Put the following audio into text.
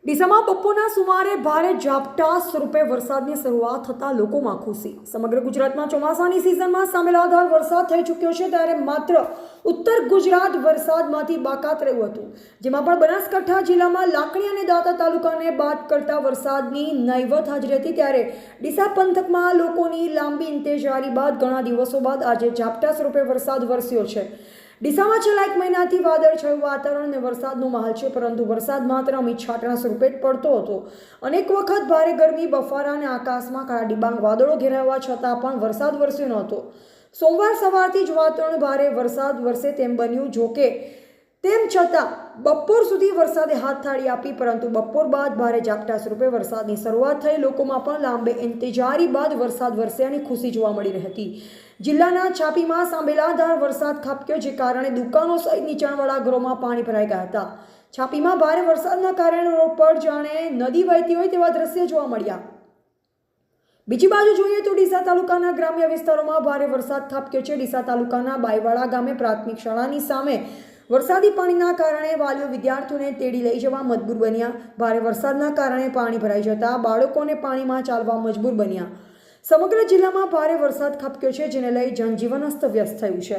ડીસામાં બપોરના સુમારે ભારે ઝાપટા સ્વરૂપે વરસાદની શરૂઆત થતાં લોકોમાં ખુશી। સમગ્ર ગુજરાતમાં ચોમાસાની સિઝનમાં સામેલાધાર વરસાદ થઈ ચૂક્યો છે, ત્યારે માત્ર ઉત્તર ગુજરાત વરસાદમાંથી બાકાત રહ્યું હતું, જેમાં પણ બનાસકાંઠા જિલ્લામાં લાખણી અને દાંતા તાલુકાને બાદ કરતા વરસાદની નહીવત હાજરી હતી। ત્યારે ડીસા પંથકમાં લોકોની લાંબી ઇંતજારી બાદ ઘણા દિવસો બાદ આજે ઝાપટા સ્વરૂપે વરસાદ વરસ્યો છે। ડીસામાં છેલ્લા 1 મહિનાથી વાદળછાયું વાતાવરણ અને વરસાદનો માહોલ છે, પરંતુ વરસાદ માત્ર અમી છાંટણા સ્વરૂપે જ પડતો હતો। અનેક વખત ભારે ગરમી, બફારા અને આકાશમાં કાળા ડિબાંગ વાદળો ઘેરાવા છતાં પણ વરસાદ વરસ્યો નહોતો। સોમવાર સવારથી જ વાતાવરણ ભારે વરસાદ વરસે તેમ બન્યું, જોકે તેમ છતાં બપોર સુધી વરસાદે હાથ થાળી આપી, પરંતુ બપોર બાદ ભારે ઝાપટા સ્વરૂપે વરસાદની શરૂઆત થઈ। લોકોમાં પણ લાંબે ઇંતજારી બાદ વરસાદ વરસ્યાની ખુશી જોવા મળી રહી હતી। જિલ્લાના છાપીમાં સાંબેલાધાર વરસાદ ખાબક્યો, જે કારણે દુકાનો સહિત નીચાણવાળા ઘરોમાં પાણી ભરાઈ ગયા હતા। છાપીમાં ભારે વરસાદના કારણે રોડ પર જાણે નદી વહેતી હોય તેવા દ્રશ્ય જોવા મળ્યા। બીજી બાજુ જોઈએ તો ડીસા તાલુકાના ગ્રામ્ય વિસ્તારોમાં ભારે વરસાદ ખાબક્યો છે। ડીસા તાલુકાના બાયવાડા ગામે પ્રાથમિક શાળાની સામે વરસાદી પાણીના કારણે વાલીઓ વિદ્યાર્થીઓને તેડી લઈ જવા મજબૂર બન્યા। ભારે વરસાદના કારણે પાણી ભરાઈ જતા બાળકોને પાણીમાં ચાલવા મજબૂર બન્યા। સમગ્ર જિલ્લામાં ભારે વરસાદ ખાબક્યો છે, જેને લઈ જનજીવન અસ્તવ્યસ્ત થયું છે।